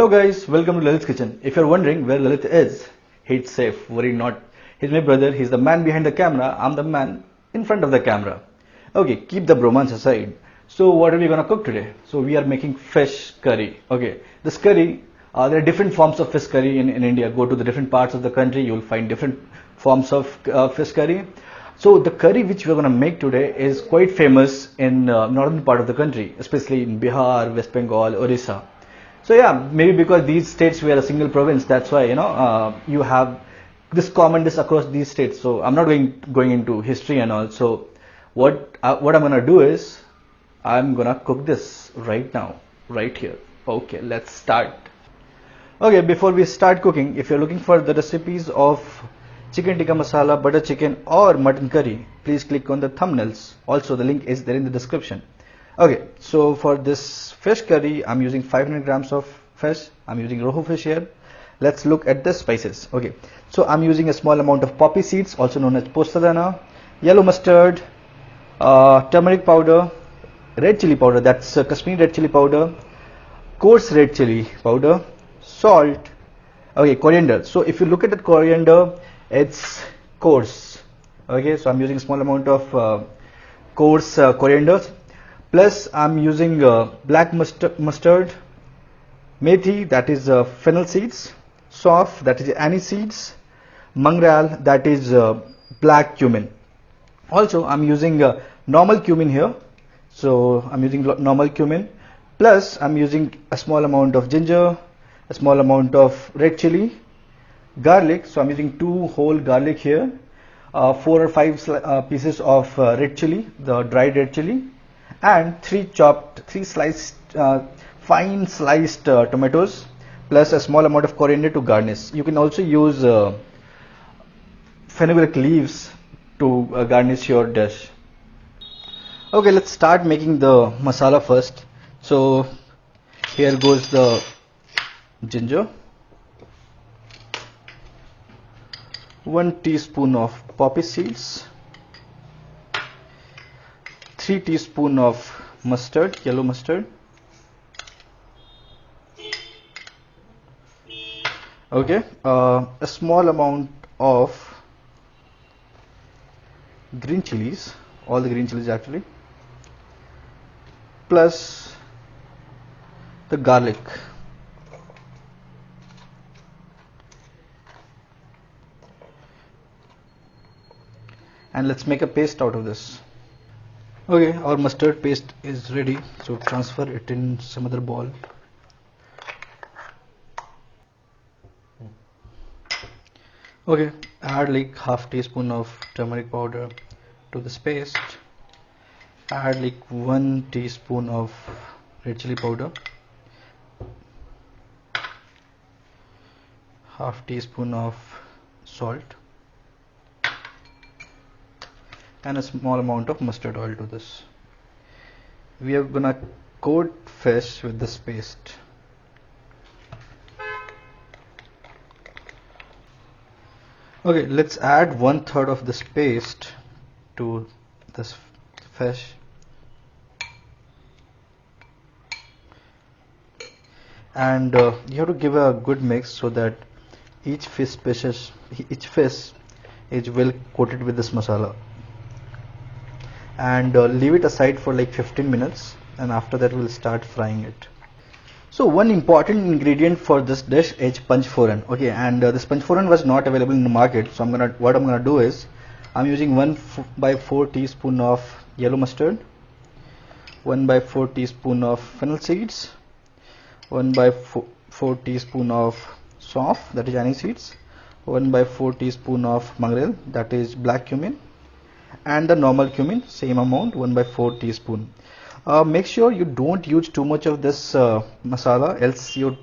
Hello guys, welcome to Lalit's Kitchen. If you're wondering where Lalit is, he's safe, worry not. He's my brother, he's the man behind the camera, I'm the man in front of the camera. Okay, keep the bromance aside. So what are we gonna cook today? So we are making fish curry. Okay, this curry, there are different forms of fish curry in India. Go to the different parts of the country, you'll find different forms of fish curry. So the curry which we're gonna make today is quite famous in northern part of the country, especially in Bihar, West Bengal, Orissa. So yeah, maybe because these states were a single province, that's why you have this common dish across these states. So I'm not going into history and all. So what I'm gonna do is I'm gonna cook this right now, right here. Okay, let's start. Okay, before we start cooking, if you're looking for the recipes of chicken tikka masala, butter chicken or mutton curry, please click on the thumbnails. Also, the link is there in the description. Okay, so for this fish curry, I'm using 500 grams of fish. I'm using Rohu fish here. Let's look at the spices. Okay, so I'm using a small amount of poppy seeds, also known as postadana, yellow mustard, turmeric powder, red chili powder, that's Kashmiri red chili powder, coarse red chili powder, salt, okay, coriander. So if you look at the coriander, it's coarse. Okay, so I'm using a small amount of coarse coriander. Plus I'm using black mustard, methi, that is fennel seeds, sauf, that is anise seeds, mangral, that is black cumin. Also I'm using normal cumin here. So I'm using normal cumin. Plus I'm using a small amount of ginger, a small amount of red chili, garlic. So I'm using 2 whole garlic here, 4 or 5 pieces of red chili, the dried red chili, and 3 sliced fine sliced tomatoes, plus a small amount of coriander to garnish. You can also use fenugreek leaves to garnish your dish. Okay, let's start making the masala first. So here goes the ginger, 1 teaspoon of poppy seeds, 3 teaspoon of mustard, yellow mustard. Okay, a small amount of green chilies, all the green chilies actually, plus the garlic. And let's make a paste out of this. Okay, our mustard paste is ready, so transfer it in some other bowl. Okay, add like half teaspoon of turmeric powder to this paste. Add like 1 teaspoon of red chili powder, half teaspoon of salt, and a small amount of mustard oil to this. We are gonna coat fish with this paste. Okay, let's add 1/3 of this paste to this fish. And you have to give a good mix so that each fish is well coated with this masala. And leave it aside for like 15 minutes, and after that we'll start frying it. So one important ingredient for this dish is panchforan. Okay, and this panchforan was not available in the market, so what I'm gonna do is I'm using 1/4 teaspoon of yellow mustard, 1/4 teaspoon of fennel seeds, 1/4 teaspoon of sauf, that is anise seeds, 1/4 teaspoon of mangral, that is black cumin, and the normal cumin, same amount, 1/4 teaspoon. Make sure you don't use too much of this masala, else your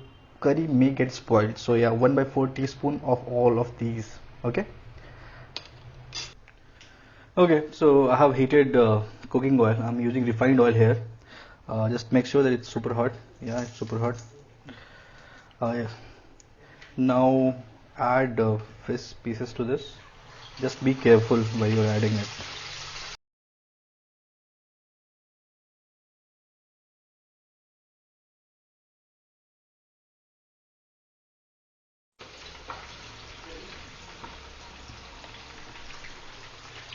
curry may get spoiled. So yeah, 1/4 teaspoon of all of these. Okay. Okay, so I have heated cooking oil. I'm using refined oil here. Just make sure that it's super hot. Yeah, it's super hot. Yeah. Now add fish pieces to this. Just be careful while you're adding it.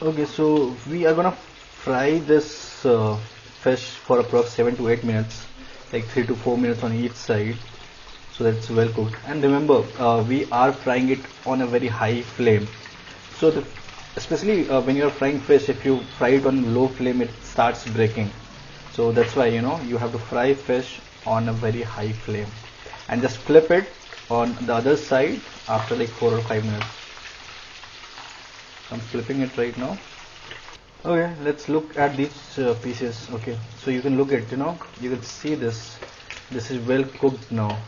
Okay, so we are gonna fry this fish for approx 7 to 8 minutes, like 3 to 4 minutes on each side, so that it's well cooked. And remember, we are frying it on a very high flame. So especially when you're frying fish, if you fry it on low flame, it starts breaking. So that's why you have to fry fish on a very high flame, and just flip it on the other side after like 4 or 5 minutes. I'm flipping it right now. Okay, let's look at these pieces. Okay, so you can look at, you can see this is well cooked now.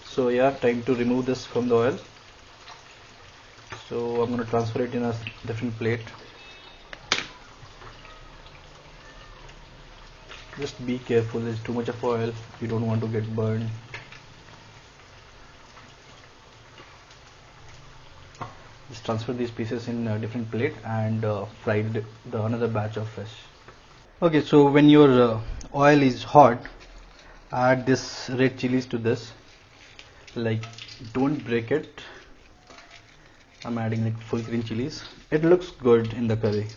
So yeah, time to remove this from the oil. So I'm going to transfer it in a different plate. Just be careful, there's too much of oil, you don't want to get burned. Just transfer these pieces in a different plate and fry the another batch of fish. Okay, so when your oil is hot, add this red chilies to this. Like, don't break it. I'm adding like full green chilies. It looks good in the curry.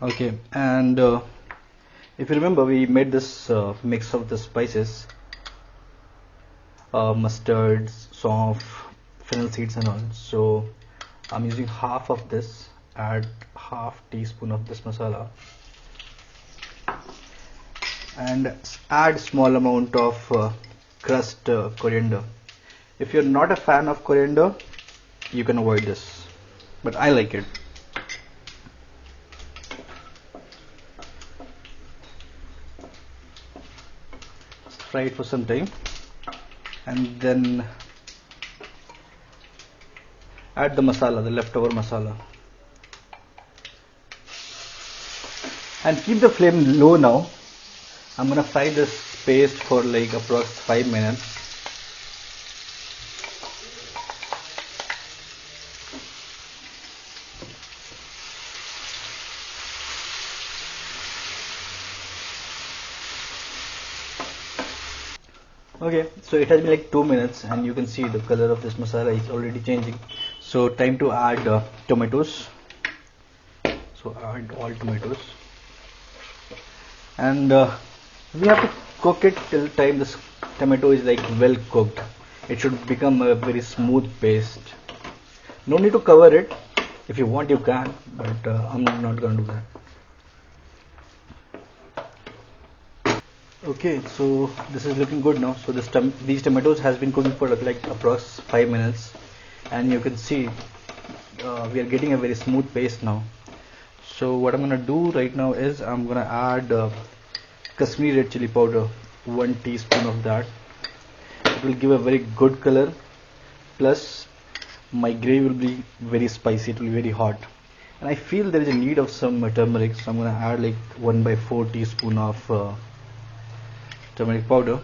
Okay, and if you remember, we made this mix of the spices, mustard, sauce, fennel seeds and all. So I'm using half of this. Add half teaspoon of this masala and add small amount of crushed coriander. If you're not a fan of coriander, you can avoid this, but I like it. Fry it for some time and then add the masala, the leftover masala, and keep the flame low now. I'm gonna fry this paste for like approx 5 minutes. Okay, so it has been like 2 minutes and you can see the color of this masala is already changing. So time to add tomatoes. So add all tomatoes and we have to cook it till time this tomato is like well cooked. It should become a very smooth paste. No need to cover it. If you want you can, but I'm not gonna do that. Okay, so this is looking good now. So these tomatoes has been cooking for like approx 5 minutes and you can see we are getting a very smooth paste now. So what I'm gonna do right now is I'm gonna add Kashmiri red chili powder, 1 teaspoon of that. It will give a very good color, plus my gravy will be very spicy, it will be very hot, and I feel there is a need of some turmeric, so I'm gonna add like 1/4 teaspoon of turmeric powder.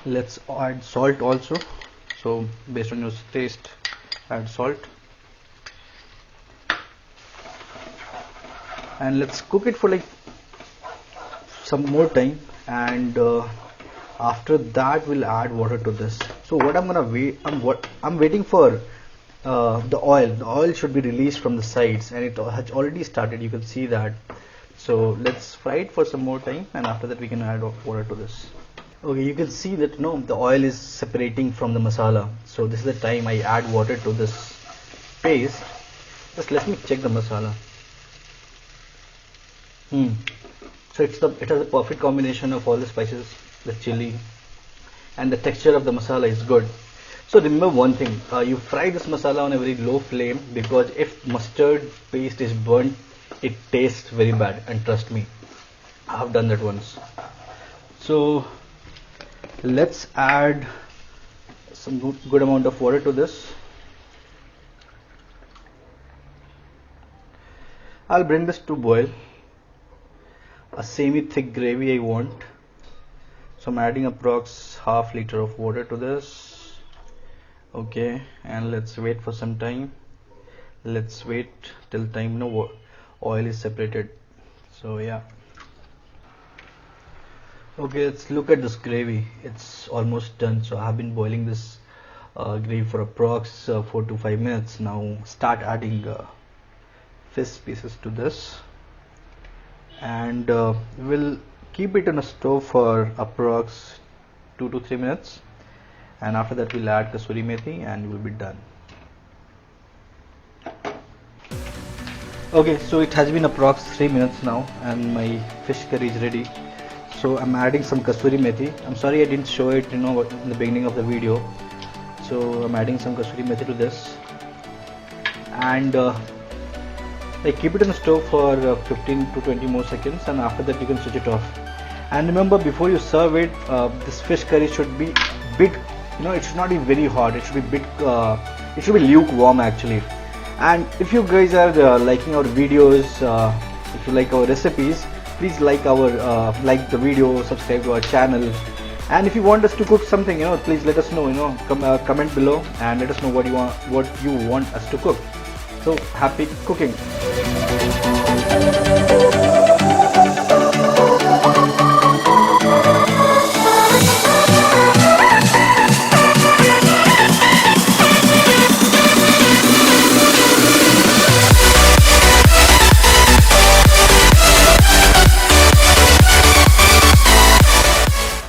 Let's add salt also, so based on your taste add salt, and let's cook it for like some more time, and after that we'll add water to this. So what I'm gonna wait, I'm waiting for the oil should be released from the sides, and it has already started, you can see that. So let's fry it for some more time and after that we can add water to this. Okay, you can see that the oil is separating from the masala, so this is the time I add water to this paste. Just let me check the masala. So it has a perfect combination of all the spices, the chili, and the texture of the masala is good. So remember one thing, you fry this masala on a very low flame, because if mustard paste is burnt, it tastes very bad, and trust me, I have done that once. So let's add some good amount of water to this. I'll bring this to boil. A semi-thick gravy I want, so I'm adding approx half liter of water to this. Okay, and let's wait for some time. Let's wait till time oil is separated. So yeah. Okay, let's look at this gravy. It's almost done. So I have been boiling this gravy for approx 4 to 5 minutes. Now start adding fish pieces to this, and we'll keep it on a stove for approx 2 to 3 minutes, and after that we'll add kasuri methi and we'll be done. Okay, so it has been approx 3 minutes now and my fish curry is ready. So I'm adding some kasuri methi. I'm sorry I didn't show it in the beginning of the video. So I'm adding some kasuri methi to this, and I keep it on the stove for 15 to 20 more seconds, and after that you can switch it off. And remember, before you serve it, this fish curry should be bit, it should not be very hot. It should be bit, it should be lukewarm actually. And if you guys are liking our videos, if you like our recipes, please like the video, subscribe to our channel, and if you want us to cook something, please let us know. Comment below and let us know what you want us to cook. So happy cooking.